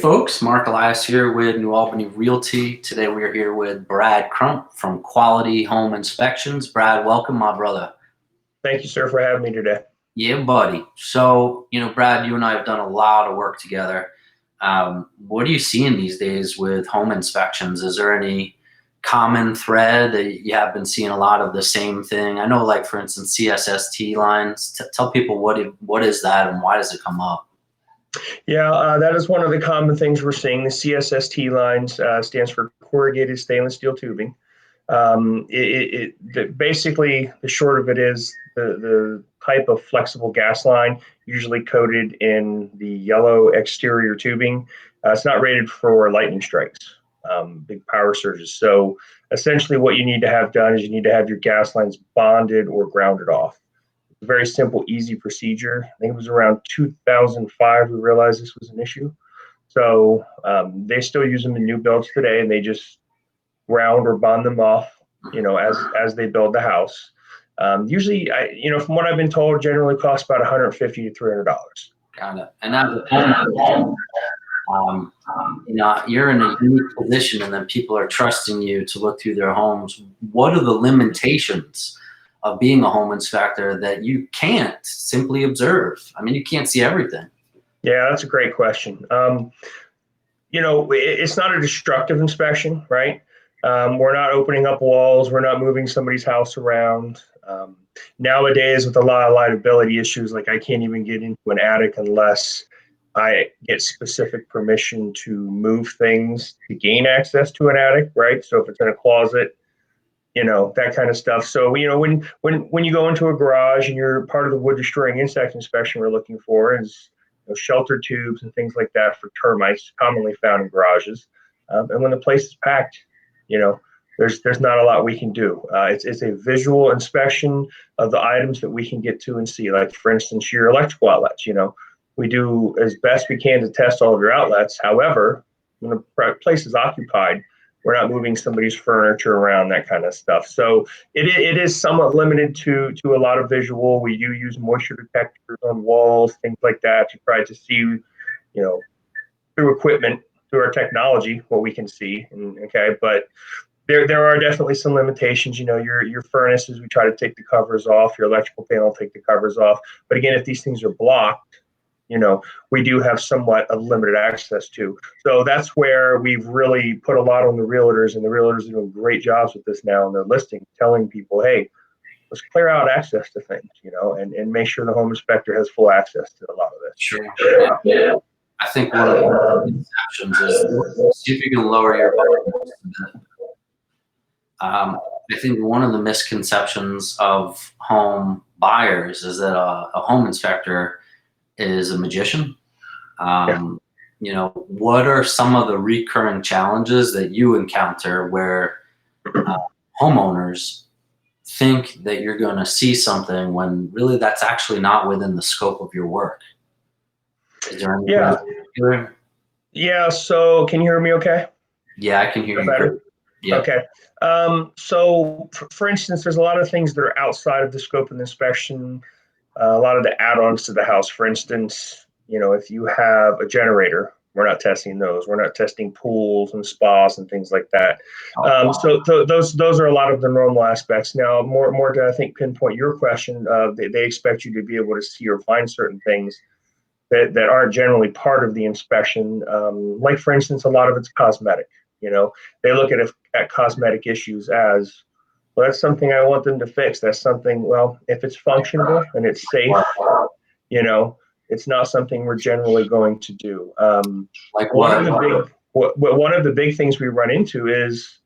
Folks, Mark Elias here with New Albany Realty. Today we are here with Brad Crump from Quality Home Inspections. Brad, welcome, my brother. Thank you, sir, for having me today. Yeah, buddy. So, Brad, you and I have done a lot of work together. What are you seeing these days with home inspections? Is there any common thread that you have been seeing a lot of the same thing? I know, like, for instance, CSST lines. Tell people what is that and why does it come up? Yeah, that is one of the common things we're seeing. The CSST lines stands for corrugated stainless steel tubing. Basically, the short of it is the type of flexible gas line, usually coated in the yellow exterior tubing. It's not rated for lightning strikes, big power surges. So essentially what you need to have done is you need to have your gas lines bonded or grounded off. Very simple, easy procedure. I think it was around 2005 we realized this was an issue. So they still use them in new builds today, and they just ground or bond them off, as they build the house. Usually, from what I've been told, generally costs about $150 to $300. Got it. And as a homeowner, you're in a unique position, and then people are trusting you to look through their homes. What are the limitations of being a home inspector that you can't simply observe? I mean, you can't see everything. Yeah, that's a great question. It's not a destructive inspection, right? We're not opening up walls. We're not moving somebody's house around. Nowadays, with a lot of liability issues, like I can't even get into an attic unless I get specific permission to move things to gain access to an attic, right? So if it's in a closet, that kind of stuff. So, when you go into a garage and you're part of the wood destroying insect inspection we're looking for is shelter tubes and things like that for termites, commonly found in garages. And when the place is packed, there's not a lot we can do. It's a visual inspection of the items that we can get to and see. Like, for instance, your electrical outlets. We do as best we can to test all of your outlets. However, when a place is occupied, we're not moving somebody's furniture around, that kind of stuff. So it is somewhat limited to a lot of visual. We do use moisture detectors on walls, things like that, to try to see, through equipment, through our technology, what we can see. But there are definitely some limitations. Your furnaces, we try to take the covers off. Your electrical panel, take the covers off. But again, if these things are blocked, we do have somewhat of limited access to. So that's where we've really put a lot on the realtors, and the realtors are doing great jobs with this now in their listing, telling people, hey, let's clear out access to things, and make sure the home inspector has full access to a lot of this. Sure. Yeah. I think one of the misconceptions is see if you can lower your volume just a bit. I think one of the misconceptions of home buyers is that a home inspector is a magician. What are some of the recurring challenges that you encounter where homeowners think that you're going to see something when really that's actually not within the scope of your work? Is there anything? Yeah. So can you hear me okay? Yeah, I can hear you. Better? Yeah. Okay. So for instance, there's a lot of things that are outside of the scope of the inspection. A lot of the add-ons to the house, for instance, if you have a generator, we're not testing those. We're not testing pools and spas and things like that. So those are a lot of the normal aspects. Now, more to, I think, pinpoint your question, they expect you to be able to see or find certain things that aren't generally part of the inspection. Like, for instance, a lot of it's cosmetic. They look at cosmetic issues as, well, that's something I want them to fix. That's something, well, if it's functional and it's safe, it's not something we're generally going to do. Like one of the big things we run into is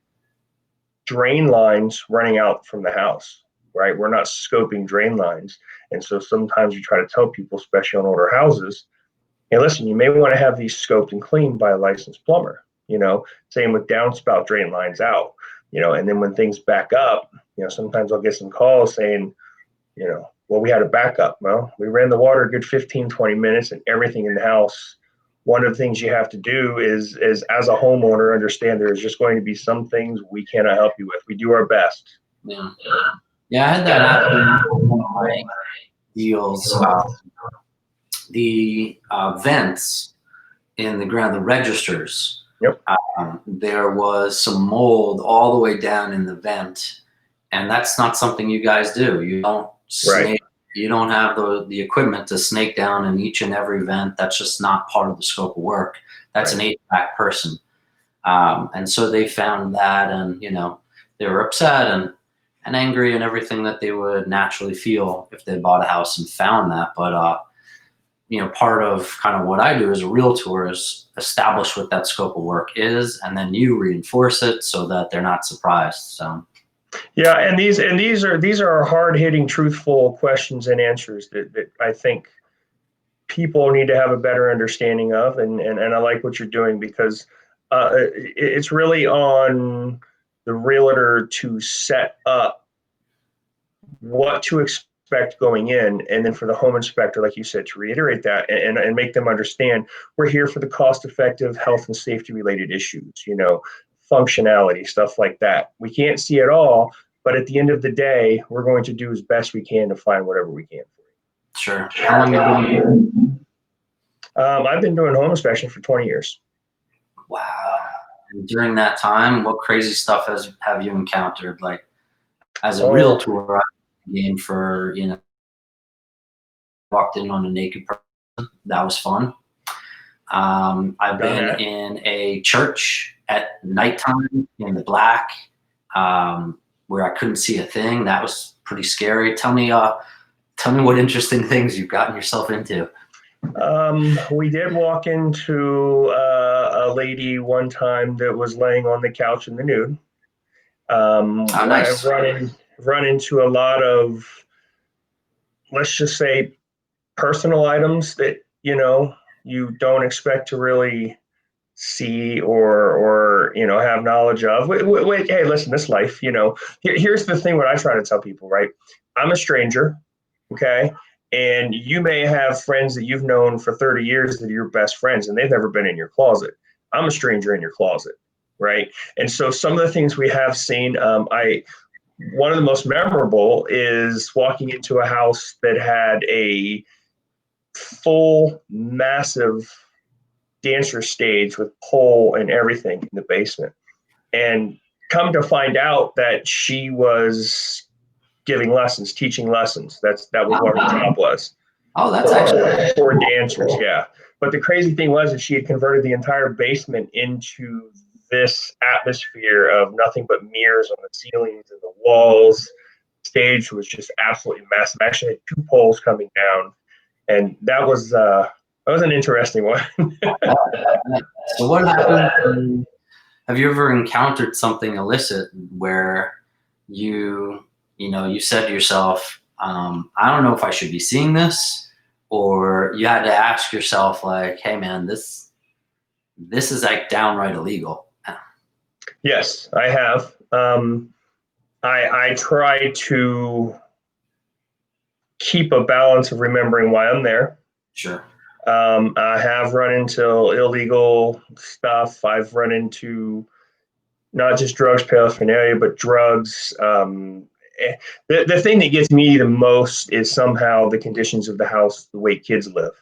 drain lines running out from the house, right? We're not scoping drain lines. And so sometimes you try to tell people, especially on older houses, hey, listen, you may want to have these scoped and cleaned by a licensed plumber. Same with downspout drain lines out. And then when things back up, sometimes I'll get some calls saying, well, we had a backup. Well, we ran the water a good 15, 20 minutes and everything in the house. One of the things you have to do is as a homeowner, understand there's just going to be some things we cannot help you with. We do our best. Yeah. Yeah, I had that happen in one of my deals. The vents in the ground, the registers, Yep. there was some mold all the way down in the vent, and that's not something you guys do. You don't Right. snake. You don't have the equipment to snake down in each and every vent. That's just not part of the scope of work. That's Right. an HVAC person. And so they found that, and they were upset and angry and everything that they would naturally feel if they bought a house and found that. But part of kind of what I do as a realtor is establish what that scope of work is, and then you reinforce it so that they're not surprised. So Yeah, and these are hard hitting, truthful questions and answers that I think people need to have a better understanding of, and I like what you're doing because it's really on the realtor to set up what to expect going in, and then for the home inspector, like you said, to reiterate that and make them understand we're here for the cost effective health and safety related issues, functionality, stuff like that. We can't see it all, but at the end of the day, we're going to do as best we can to find whatever we can for sure. How long have you been? you. I've been doing home inspection for 20 years. Wow. And during that time, what crazy stuff have you encountered? Like as a Oh, realtor, I game for walked in on a naked person. That was fun. I've done been that. in a church at nighttime in the black, where I couldn't see a thing. That was pretty scary. Tell me what interesting things you've gotten yourself into. We did walk into a lady one time that was laying on the couch in the nude. Oh, I've nice. run into a lot of, let's just say, personal items that you don't expect to really see or have knowledge of. Wait, hey, listen, this life, here's the thing. What I try to tell people, right? I'm a stranger, okay, and you may have friends that you've known for 30 years that are your best friends, and they've never been in your closet. I'm a stranger in your closet, right? And so some of the things we have seen, I one of the most memorable is walking into a house that had a full massive dancer stage with pole and everything in the basement. And come to find out that she was giving lessons, teaching lessons. That was Oh, what her job was. oh, that's actually For dancers, yeah. But the crazy thing was that she had converted the entire basement into this atmosphere of nothing but mirrors on the ceilings and the walls. Stage was just absolutely massive. Actually, had two poles coming down, and that was an interesting one. so. What happened? Have you ever encountered something illicit where you said to yourself, I don't know if I should be seeing this, or you had to ask yourself, like, hey, man, this is like downright illegal. Yes, I have. I try to keep a balance of remembering why I'm there. Sure. I have run into illegal stuff. I've run into not just drugs, paraphernalia, but drugs. The thing that gets me the most is somehow the conditions of the house, the way kids live,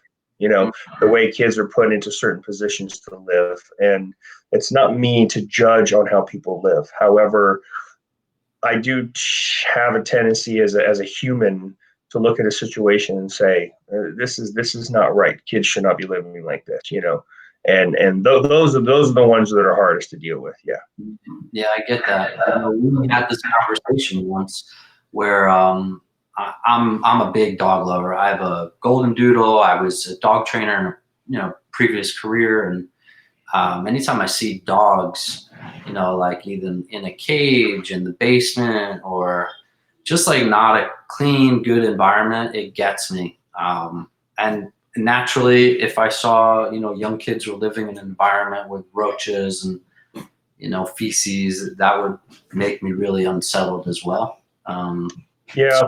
the way kids are put into certain positions to live. And it's not me to judge on how people live. However, I do have a tendency as a human to look at a situation and say, this is not right. Kids should not be living like this. And those are the ones that are hardest to deal with. Yeah. Yeah, I get that. We had this conversation once where I'm a big dog lover. I have a golden doodle. I was a dog trainer in a previous career, and anytime I see dogs, like either in a cage in the basement or just like not a clean, good environment, it gets me. And naturally, if I saw, young kids were living in an environment with roaches and, feces, that would make me really unsettled as well. Yeah.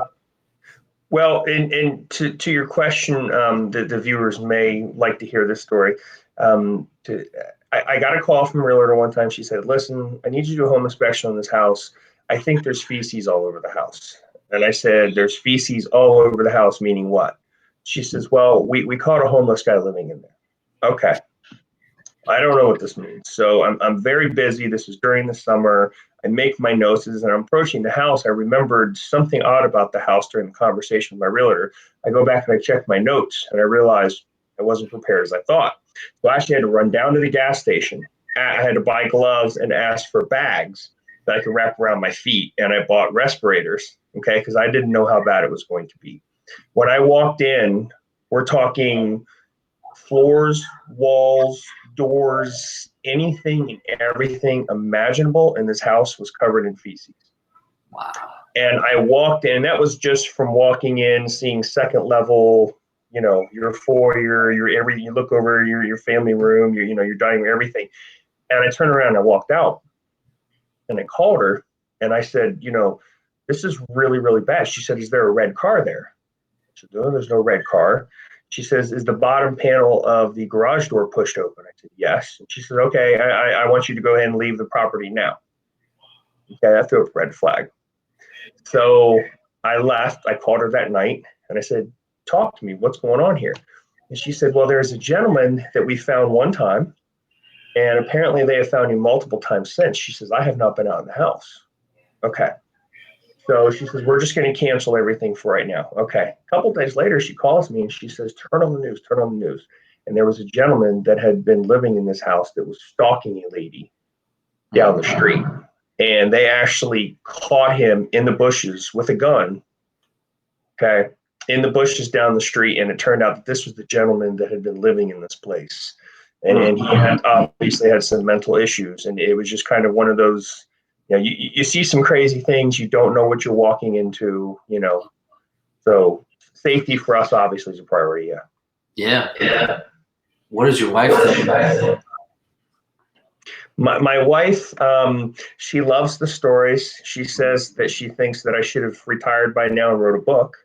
Well, and to your question, the viewers may like to hear this story. I got a call from a realtor one time. She said, "Listen, I need you to do a home inspection on this house. I think there's feces all over the house." And I said, "There's feces all over the house, meaning what?" She says, "Well, we caught a homeless guy living in there." Okay. I don't know what this means. So I'm very busy. This is during the summer. I make my notes and I'm approaching the house. I remembered something odd about the house during the conversation with my realtor. I go back and I check my notes and I realized I wasn't prepared as I thought. So I actually had to run down to the gas station. I had to buy gloves and ask for bags that I could wrap around my feet. And I bought respirators, okay, because I didn't know how bad it was going to be. When I walked in, we're talking floors, walls, doors, anything and everything imaginable in this house was covered in feces. Wow. And I walked in, and that was just from walking in, seeing second level, your foyer, you look over your family room, your dining room, everything. And I turned around and I walked out and I called her and I said, this is really, really bad. She said, is there a red car there? I said, no, there's no red car. She says, is the bottom panel of the garage door pushed open? I said, yes. And she said, okay, I want you to go ahead and leave the property now. Okay, that threw up a red flag. So I left. I called her that night and I said, talk to me. What's going on here? And she said, well, there's a gentleman that we found one time, and apparently they have found him multiple times since. She says, I have not been out in the house. Okay. So she says, we're just going to cancel everything for right now. Okay. A couple of days later, she calls me and she says, turn on the news, turn on the news. And there was a gentleman that had been living in this house that was stalking a lady down the street. And they actually caught him in the bushes with a gun, okay, in the bushes down the street. And it turned out that this was the gentleman that had been living in this place. And he had obviously had some mental issues. And it was just kind of one of those, you see some crazy things, you don't know what you're walking into, So safety for us obviously is a priority, yeah. Yeah. What does your wife think? My wife, she loves the stories. She says that she thinks that I should have retired by now and wrote a book.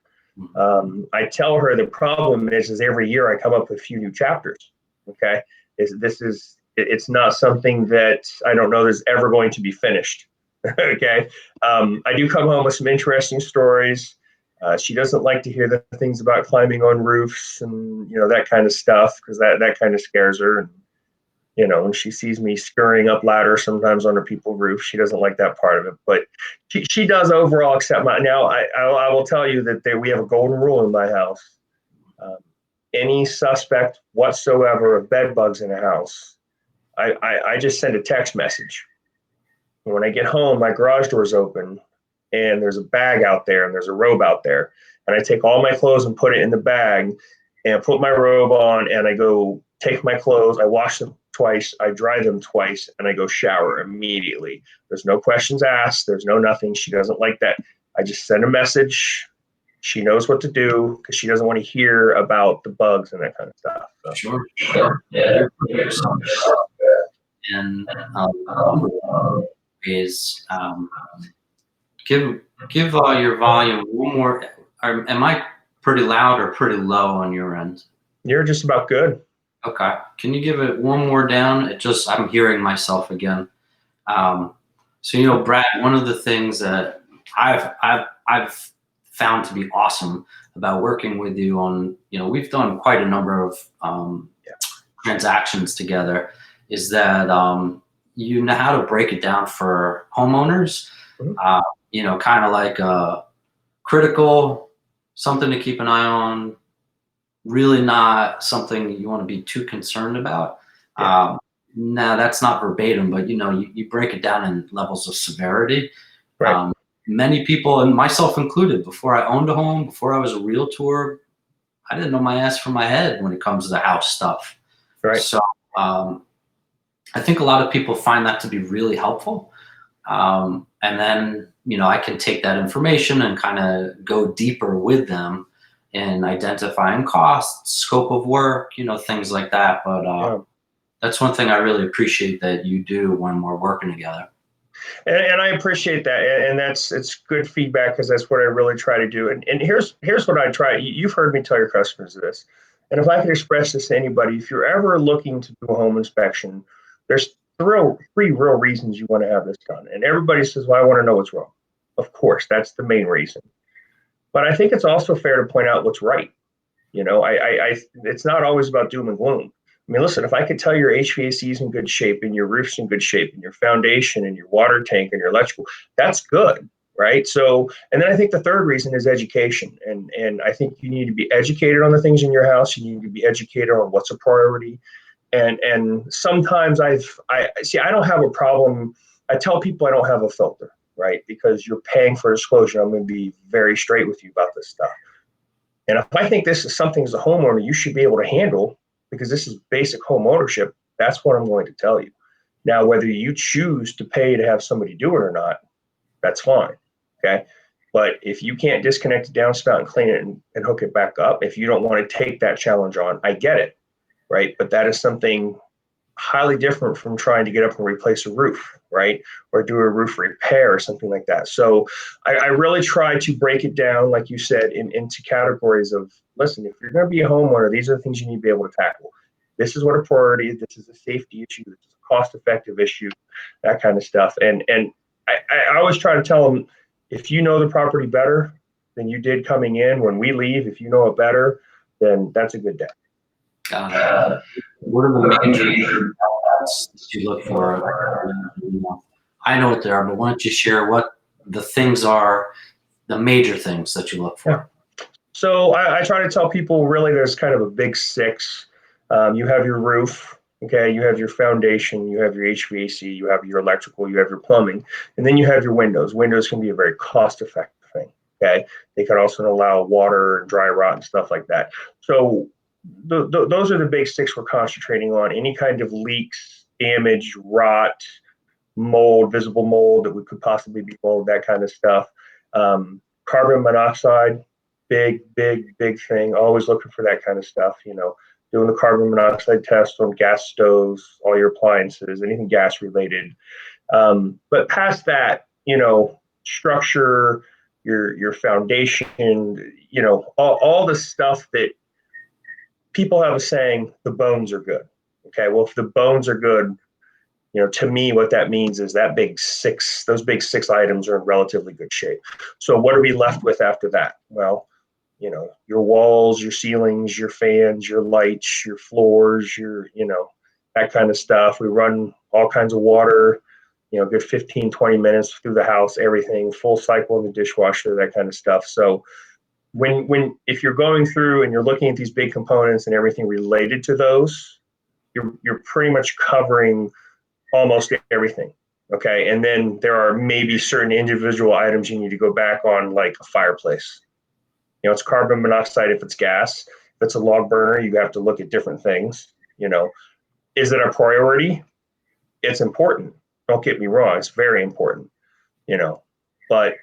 I tell her the problem is every year I come up with a few new chapters. Okay, it's not something that I don't know is ever going to be finished. Okay, I do come home with some interesting stories. She doesn't like to hear the things about climbing on roofs and that kind of stuff because that kind of scares her. And when she sees me scurrying up ladders sometimes on a people's roof, she doesn't like that part of it. But she does overall accept my. Now I will tell you that we have a golden rule in my house. Any suspect whatsoever of bed bugs in a house, I just send a text message. And when I get home, my garage door's open, and there's a bag out there, and there's a robe out there, and I take all my clothes and put it in the bag, and put my robe on, and I go take my clothes, I wash them twice, I dry them twice, and I go shower immediately. There's no questions asked. There's no nothing. She doesn't like that. I just send a message. She knows what to do because she doesn't want to hear about the bugs and that kind of stuff. So. Sure. Yeah. And is give your volume one more. Am I pretty loud or pretty low on your end? You're just about good. Okay. Can you give it one more down? I'm hearing myself again. So Brad, one of the things that I've found to be awesome about working with you on, we've done quite a number of transactions together, is that you know how to break it down for homeowners. Mm-hmm. Kind of like critical, something to keep an eye on, really not something you want to be too concerned about. Yeah. Now that's not verbatim, but you break it down in levels of severity. Right. Many people, and myself included, before I owned a home, before I was a realtor, I didn't know my ass from my head when it comes to the house stuff. Right. So I think a lot of people find that to be really helpful. And then, I can take that information and kind of go deeper with them in identifying costs, scope of work, things like that. But that's one thing I really appreciate that you do when we're working together. And I appreciate that. And it's good feedback because that's what I really try to do. And here's what I try. You've heard me tell your customers this. And if I could express this to anybody, if you're ever looking to do a home inspection, there's three real reasons you want to have this done. And everybody says, well, I want to know what's wrong. Of course, that's the main reason. But I think it's also fair to point out what's right. It's not always about doom and gloom. I mean, listen, if I could tell your HVAC is in good shape and your roof's in good shape and your foundation and your water tank and your electrical, that's good, right? So, and then I think the third reason is education. And I think you need to be educated on the things in your house. You need to be educated on what's a priority. And sometimes I see, I don't have a problem. I tell people I don't have a filter, right? Because you're paying for disclosure. I'm going to be very straight with you about this stuff. And if I think this is something as a homeowner you should be able to handle, because this is basic home ownership, that's what I'm going to tell you. Now, whether you choose to pay to have somebody do it or not, that's fine. Okay. But if you can't disconnect the downspout and clean it and hook it back up, if you don't want to take that challenge on, I get it. Right. But that is something highly different from trying to get up and replace a roof, right? Or do a roof repair or something like that. So I really try to break it down, like you said, into categories of, listen, if you're going to be a homeowner, these are the things you need to be able to tackle. This is what a priority is. This is a safety issue. This is a cost-effective issue, that kind of stuff. And I always try to tell them, if you know the property better than you did coming in, when we leave, if you know it better, then that's a good day. Got it. What are the major elements that you look for? I know what they are, but why don't you share what the things are, the major things that you look for? Yeah. So I try to tell people, really, there's kind of a big six. You have your roof, okay, you have your foundation, you have your HVAC, you have your electrical, you have your plumbing, and then you have your windows. Windows can be a very cost-effective thing, okay? They can also allow water and dry rot and stuff like that. So those are the big six we're concentrating on. Any kind of leaks, damage, rot, mold, visible mold that we could possibly be mold, that kind of stuff. Carbon monoxide, big thing. Always looking for that kind of stuff, doing the carbon monoxide test on gas stoves, all your appliances, anything gas related. But past that, structure, your foundation, all the stuff that people have a saying, the bones are good. Okay, well, if the bones are good, to me, what that means is those big six items are in relatively good shape. So what are we left with after that? Well, your walls, your ceilings, your fans, your lights, your floors, that kind of stuff. We run all kinds of water, good 15, 20 minutes through the house, everything, full cycle in the dishwasher, that kind of stuff. So if you're going through and you're looking at these big components and everything related to those, you're pretty much covering almost everything. Okay. And then there are maybe certain individual items you need to go back on, like a fireplace. It's carbon monoxide if it's gas. If it's a log burner, you have to look at different things. Is it a priority? It's important. Don't get me wrong. It's very important, but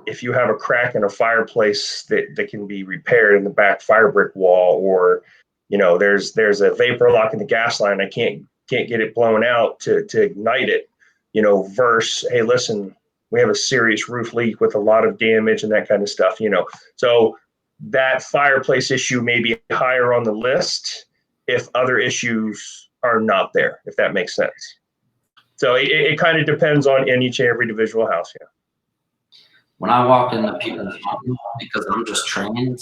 if you have a crack in a fireplace that can be repaired in the back fire brick wall, or, there's a vapor lock in the gas line, I can't get it blown out to ignite it, versus, hey, listen, we have a serious roof leak with a lot of damage and that kind of stuff, So that fireplace issue may be higher on the list if other issues are not there, if that makes sense. So it kind of depends on in each and every individual house, yeah. When I walk into people's homes, because I'm just trained,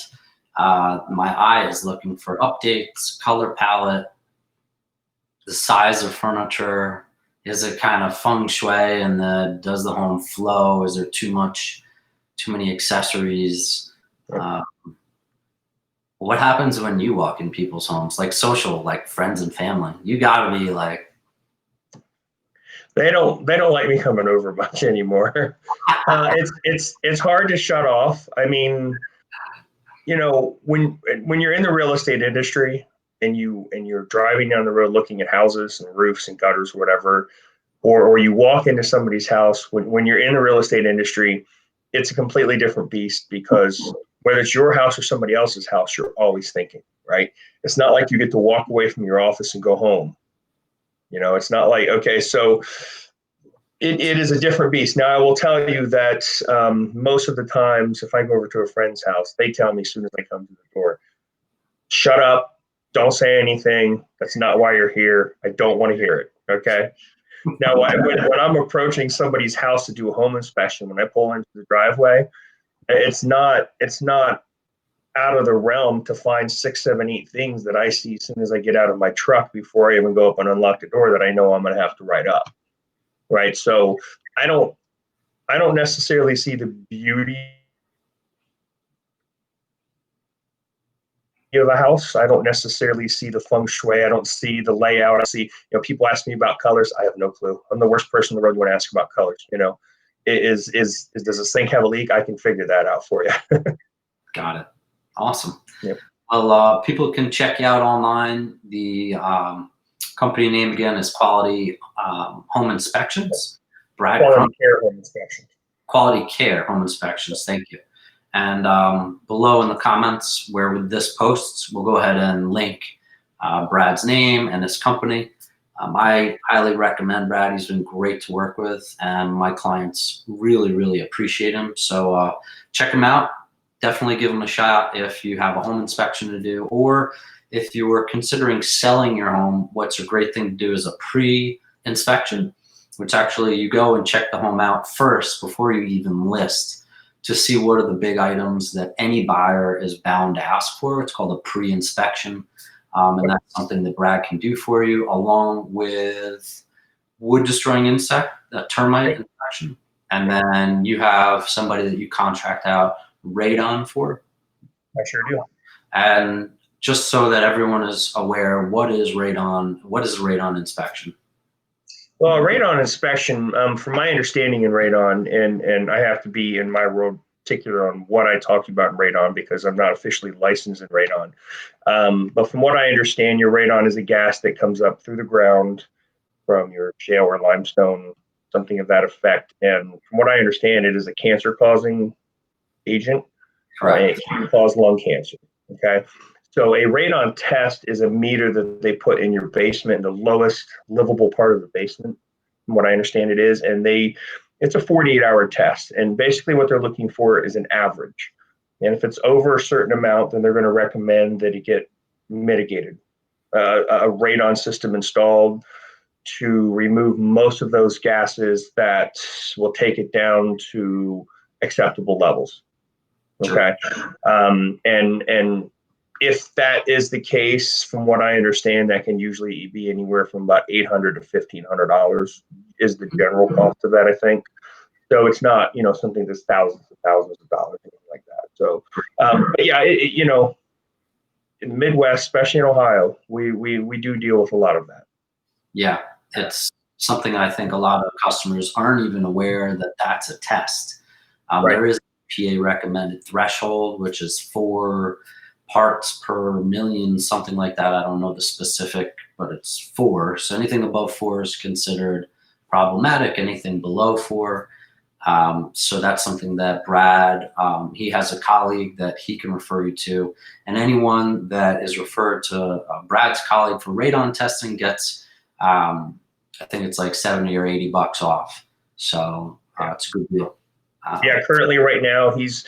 my eye is looking for updates, color palette, the size of furniture. Is it kind of feng shui, and does the home flow? Is there too many accessories? What happens when you walk in people's homes, like social, like friends and family? You gotta be like, they don't like me coming over much anymore. It's hard to shut off. I mean, when you're in the real estate industry and you're driving down the road looking at houses and roofs and gutters, whatever, or you walk into somebody's house, when you're in the real estate industry, it's a completely different beast, because whether it's your house or somebody else's house, you're always thinking, right? It's not like you get to walk away from your office and go home. It's not like, okay, so it is a different beast. Now, I will tell you that most of the times, if I go over to a friend's house, they tell me as soon as I come to the door, shut up, don't say anything. That's not why you're here. I don't want to hear it. Okay. Now, when I'm approaching somebody's house to do a home inspection, when I pull into the driveway, it's not out of the realm to find 6, 7, 8 things that I see as soon as I get out of my truck before I even go up and unlock the door that I know I'm going to have to write up. Right. So I don't I don't necessarily see the beauty of a house. I don't necessarily see the feng shui. I don't see the layout. I see, people ask me about colors. I have no clue. I'm the worst person in the world when I ask about colors. Does the sink have a leak? I can figure that out for you. Got it. Awesome. Yep. Well, people can check you out online. The company name again is Quality Home Inspections. Brad Quality Crump. care home inspection. Quality Care Home Inspections. Thank you. And below in the comments where this posts, we'll go ahead and link Brad's name and his company. I highly recommend Brad. He's been great to work with, and my clients really, really appreciate him. So check him out. Definitely give him a shot if you have a home inspection to do, or if you were considering selling your home. What's a great thing to do is a pre-inspection, which actually you go and check the home out first before you even list, to see what are the big items that any buyer is bound to ask for. It's called a pre-inspection. And that's something that Brad can do for you, along with wood destroying insect, a termite inspection. And then you have somebody that you contract out radon for. I sure do. And just so that everyone is aware, what is radon? What is a radon inspection? Well, radon inspection, from my understanding in radon, and I have to be in my world particular on what I talk about in radon because I'm not officially licensed in radon. But from what I understand, your radon is a gas that comes up through the ground from your shale or limestone, something of that effect. And from what I understand, it is a cancer-causing agent. It can cause lung cancer. Okay. So a radon test is a meter that they put in your basement, in the lowest livable part of the basement, from what I understand it is. And it's a 48-hour test. And basically what they're looking for is an average. And if it's over a certain amount, then they're going to recommend that it get mitigated. A radon system installed to remove most of those gases that will take it down to acceptable levels. Okay. And if that is the case, from what I understand, that can usually be anywhere from about $800 to $1,500 is the general cost of that, I think. So it's not, something that's thousands of dollars, anything like that. So, but yeah, in the Midwest, especially in Ohio, we do deal with a lot of that. Yeah, it's something I think a lot of customers aren't even aware that that's a test. Right. There is a PA recommended threshold, which is 4 parts per million, something like that. I don't know the specific, but it's 4. So anything above 4 is considered problematic. Anything below 4. So that's something that Brad, he has a colleague that he can refer you to, and anyone that is referred to Brad's colleague for radon testing gets, I think it's like 70 or 80 bucks off. So it's a good deal. Yeah, currently right now he's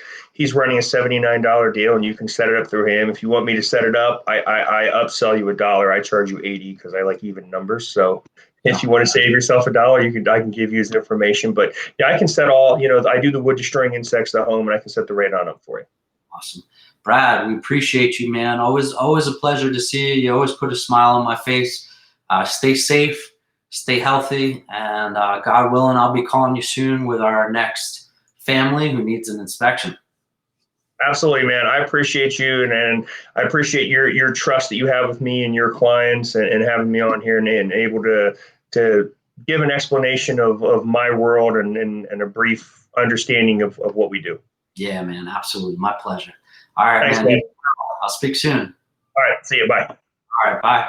running a $79 deal, and you can set it up through him. If you want me to set it up, I upsell you $1. I charge you 80 because I like even numbers. So if you want to save yourself $1, I can give you his information. But yeah, I can set all. I do the wood destroying insects at home, and I can set the radon up for you. Awesome, Brad. We appreciate you, man. Always a pleasure to see you. You always put a smile on my face. Stay safe, stay healthy, and God willing, I'll be calling you soon with our next family who needs an inspection. Absolutely, man. I appreciate you, and I appreciate your trust that you have with me and your clients, and having me on here and able to give an explanation of my world and a brief understanding of what we do. Yeah, man. Absolutely. My pleasure. All right, Thanks, man. man. I'll speak soon. All right. See you. Bye. All right. Bye.